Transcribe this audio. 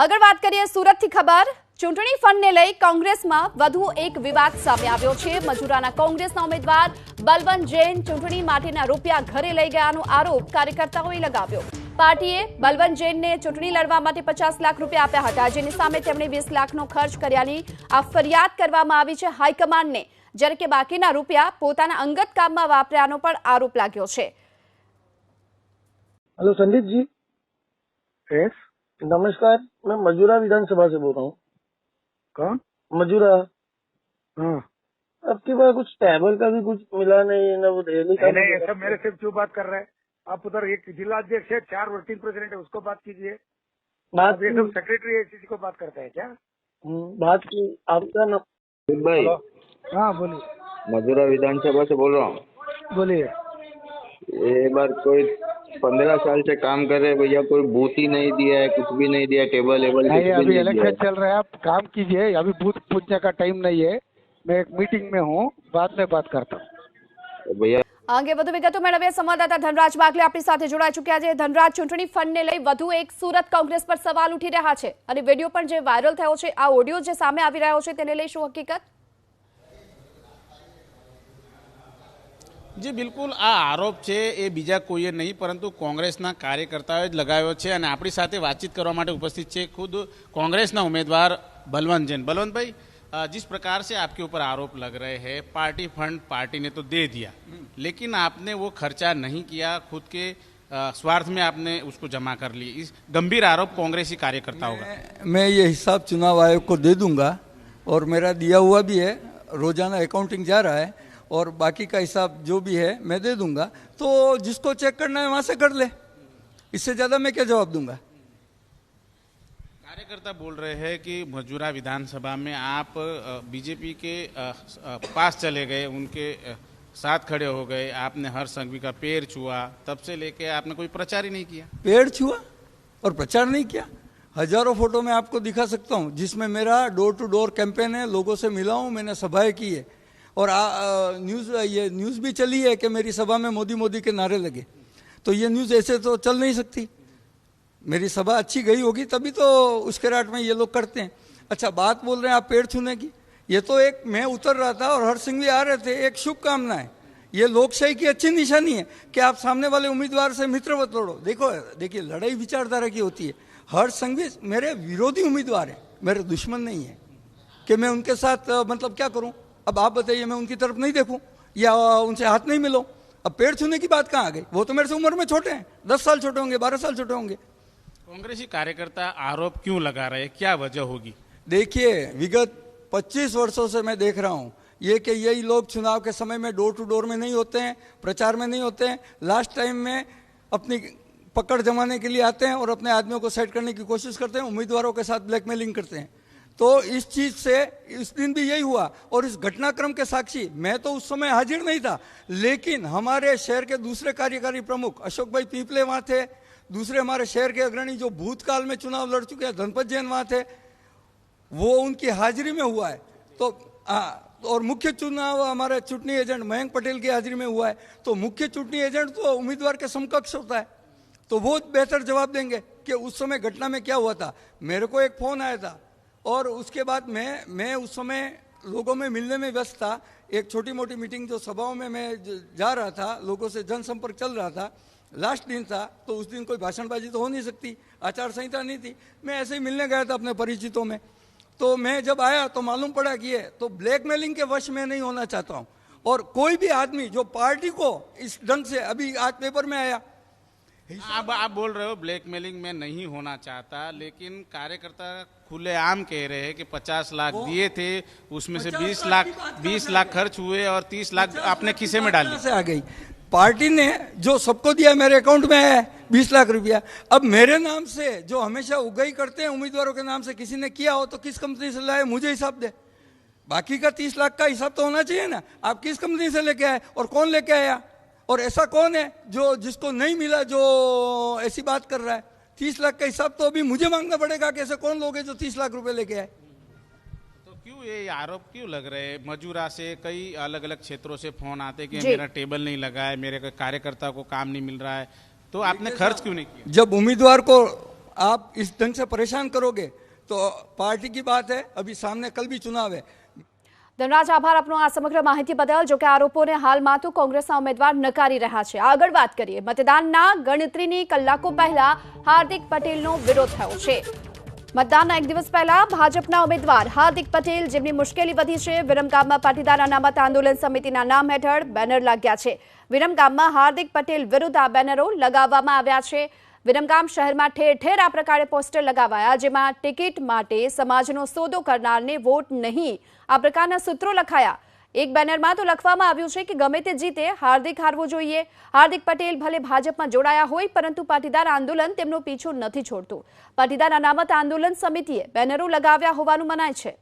આગળ વાત કરીએ સુરતથી ખબર ચૂંટણી ફંડને લઈ કોંગ્રેસમાં વધુ એક વિવાદ સામે આવ્યો છે। મજૂરાના કોંગ્રેસના ઉમેદવાર બલવંત જૈન ચૂંટણી માટેના રૂપિયા ઘરે લઈ ગયાનો આરોપ કાર્યકર્તાઓએ લગાવ્યો। પાર્ટીએ બલવંત જૈનને ચૂંટણી લડવા માટે 50 લાખ રૂપિયા આપ્યા હતા, જેની સામે તેમણે 20 લાખનો ખર્ચ કર્યાની આ ફરિયાદ કરવામાં આવી છે હાઈકમાન્ડને, જ્યારે કે બાકીના રૂપિયા પોતાના અંગત કામમાં વાપર્યાનો પણ આરોપ लाग्યો છે। हेलो संदीप जी। यस। नमस्कार, मैं मजूरा विधानसभा से बोल रहा हूँ। कौन? मजूरा। हाँ। आपके पास कुछ टेबल का भी कुछ मिला नहीं है ना, वो रैली का नहीं, ये सब मेरे से क्यों बात कर रहे हैं आप? उधर एक जिला अध्यक्ष है, 4 वर्किंग प्रेसिडेंट है, उसको बात कीजिए। बात अब ये सब सेक्रेटरी एसीसी को बात करते हैं क्या? बात की आपका ना भाई। हाँ बोलिए। मजूरा विधानसभा से बोल रहा हूँ। बोलिए। ये बार कोई 15 साल से काम कर रहे भैया, कोई बूथ ही नहीं दिया है, कुछ भी नहीं दिया, टेबल वेबल नहीं, कुछ भी अभी नहीं इलेक्शन दिया चल रहा है, आप काम कीजिए। अभी बूथ पूछने का टाइम नहीं है, मैं एक मीटिंग में हूँ, बाद में बात करता हूँ। है भैया। આ અંગે વધુ વિગતો મેળવીએ સંવાદદાતા ધનરાજ બાગલે આપણી સાથે જોડાઈ ચૂક્યા છે। ધનરાજ, ચૂંટણી ફંડને લઈ વધુ એક સુરત કોંગ્રેસ પર સવાલ ઉઠી રહ્યા છે અને વિડીયો પણ જે વાયરલ થયો છે, આ ઓડિયો જે સામે આવી રહ્યો છે તેને લઈ શું હકીકત? जी बिल्कुल, आ आरोप है ये बीजा कोई नहीं परंतु कांग्रेसना कार्यकर्ताओं लगाव्यो छे અને આપણી સાથે વાતચીત કરવા માટે ઉપસ્થિત છે खुद कांग्रेसना उम्मीदवार बलवंत जैन। बलवंत भाई, जिस प्रकार से आपके ऊपर आरोप लग रहे हैं, पार्टी फंड पार्टी ने तो दे दिया, लेकिन आपने वो खर्चा नहीं किया, खुद के स्वार्थ में आपने उसको जमा कर ली, इस गंभीर आरोप कांग्रेसी कार्यकर्ताओं का। मैं ये हिसाब चुनाव आयोग को दे दूंगा और मेरा दिया हुआ भी है, रोजाना अकाउंटिंग जा रहा है और बाकी का हिसाब जो भी है मैं दे दूंगा। तो जिसको चेक करना है वहां से कर ले, इससे ज्यादा मैं क्या जवाब दूंगा? कार्यकर्ता बोल रहे हैं कि मजूरा विधानसभा में आप बीजेपी के पास चले गए, उनके साथ खड़े हो गए, आपने हर संघवी का पैर छुआ, तब से लेके आपने कोई प्रचार ही नहीं किया। पैर छुआ और प्रचार नहीं किया? हजारों फोटो मैं आपको दिखा सकता हूँ जिसमें मेरा डोर टू डोर कैंपेन है, लोगों से मिला हूँ, मैंने सभाएं की है और ये न्यूज़ भी चली है कि मेरी सभा में मोदी मोदी के नारे लगे। तो ये न्यूज़ ऐसे तो चल नहीं सकती, मेरी सभा अच्छी गई होगी तभी तो उसके राट में ये लोग करते हैं। अच्छा, बात बोल रहे हैं आप पेड़ छूने की, ये तो एक मैं उतर रहा था और हर सिंह भी आ रहे थे, एक शुभकामना है, ये लोकशाही की अच्छी निशानी है कि आप सामने वाले उम्मीदवार से मित्र मत तोड़ो। देखिए लड़ाई विचारधारा की होती है, हर संघ भी मेरे विरोधी उम्मीदवार है, मेरे दुश्मन नहीं है कि मैं उनके साथ मतलब क्या करूं? अब आप बताइए, मैं उनकी तरफ नहीं देखूं या उनसे हाथ नहीं मिलो? अब पेड़ छूने की बात कहाँ आ गई? वो तो मेरे से उम्र में छोटे हैं, 10 साल छोटे होंगे, 12 साल छोटे होंगे। कांग्रेसी कार्यकर्ता आरोप क्यों लगा रहे हैं, क्या वजह होगी? देखिए, विगत 25 वर्षों से मैं देख रहा हूं ये कि यही लोग चुनाव के समय में डोर टू डोर में नहीं होते हैं, प्रचार में नहीं होते हैं, लास्ट टाइम में अपनी पकड़ जमाने के लिए आते हैं और अपने आदमियों को सेट करने की कोशिश करते हैं, उम्मीदवारों के साथ ब्लैकमेलिंग करते हैं। तो इस चीज से इस दिन भी यही हुआ और इस घटनाक्रम के साक्षी मैं तो उस समय हाजिर नहीं था, लेकिन हमारे शहर के दूसरे कार्यकारी प्रमुख अशोक भाई पीपले वहां थे, दूसरे हमारे शहर के अग्रणी जो भूतकाल में चुनाव लड़ चुके हैं धनपत जैन वहां थे, वो उनकी हाजिरी में हुआ है। तो और मुख्य चुनाव हमारे चुनावी एजेंट मयंक पटेल की हाजिरी में हुआ है। तो मुख्य चुनावी एजेंट तो उम्मीदवार के समकक्ष होता है, तो वो बेहतर जवाब देंगे कि उस समय घटना में क्या हुआ था। मेरे को एक फोन आया था और उसके बाद मैं उस समय लोगों में मिलने में व्यस्त था, एक छोटी मोटी मीटिंग जो सभाओं में मैं जा रहा था, लोगों से जनसंपर्क चल रहा था, लास्ट दिन था, तो उस दिन कोई भाषणबाजी तो हो नहीं सकती, आचार संहिता नहीं थी, मैं ऐसे ही मिलने गया था अपने परिचितों में। तो मैं जब आया तो मालूम पड़ा कि ये तो ब्लैकमेलिंग के वश में नहीं होना चाहता हूँ, और कोई भी आदमी जो पार्टी को इस ढंग से, अभी आज पेपर में आया, आप बोल रहे हो ब्लैकमेलिंग में नहीं होना चाहता, लेकिन कार्यकर्ता खुलेआम कह रहे हैं कि 50 लाख दिए थे, उसमें से 20 लाख खर्च हुए और 30 लाख आपने खीसे में डाल दिए। आ गई पार्टी ने जो सबको दिया, मेरे अकाउंट में है 20 लाख रुपया। अब मेरे नाम से जो हमेशा उगाई करते हैं उम्मीदवारों के नाम से, किसी ने किया हो तो किस कंपनी से लाए मुझे हिसाब दे, बाकी का 30 लाख का हिसाब तो होना चाहिए ना। आप किस कंपनी से लेके आए और कौन लेके आया, और ऐसा कौन है जो जिसको नहीं मिला जो ऐसी बात कर रहा है? 30 लाख का हिसाब तो अभी मुझे मांगना पड़ेगा कि ऐसे कौन लोग हैं जो 30 लाख रुपए लेके आए? तो क्यों ये आरोप क्यों लग रहे हैं? मजूरा से कई अलग अलग क्षेत्रों से फोन आते कि मेरा टेबल नहीं लगा है, मेरे कार्यकर्ता को काम नहीं मिल रहा है, तो आपने खर्च क्यों नहीं किया? जब उम्मीदवार को आप इस ढंग से परेशान करोगे तो पार्टी की बात है, अभी सामने कल भी चुनाव है। ધનરાજ, આભાર આપનો આ સમગ્ર માહિતી બદલ। જો કે આરોપોને હાલમાં તો કોંગ્રેસના ઉમેદવાર નકારી રહ્યા છે। આગળ વાત કરીએ, મતદાનના ગણતરીની કલાકો પહેલા હાર્દિક પટેલનો વિરોધ થયો છે। મતદાનના એક દિવસ પહેલા ભાજપના ઉમેદવાર હાર્દિક પટેલ, જેમની મુશ્કેલી વધી છે, વિરમગામમાં પાટીદાર અનામત આંદોલન સમિતિના નામ હેઠળ બેનર લાગ્યા છે। વિરમગામમાં હાર્દિક પટેલ વિરુદ્ધ આ બેનરો લગાવવામાં આવ્યા છે। વિરમગામ શહેરમાં ઠેર ઠેર આ પ્રકારે પોસ્ટર લગાવાયા, જેમાં ટિકિટ માટે સમાજનો સોદો કરનારને વોટ નહીં, આ પ્રકારના સૂત્રો લખાયા। એક બેનરમાં તો લખવામાં આવ્યું છે કે ગમે તે જીતે, હાર્દિક હારવો જોઈએ। હાર્દિક પટેલ ભલે ભાજપમાં જોડાયા હોય, પરંતુ પાટીદાર આંદોલન તેમનો પીછો નથી છોડતું। પાટીદાર અનામત આંદોલન સમિતિએ બેનરો લગાવ્યા હોવાનું મનાય છે।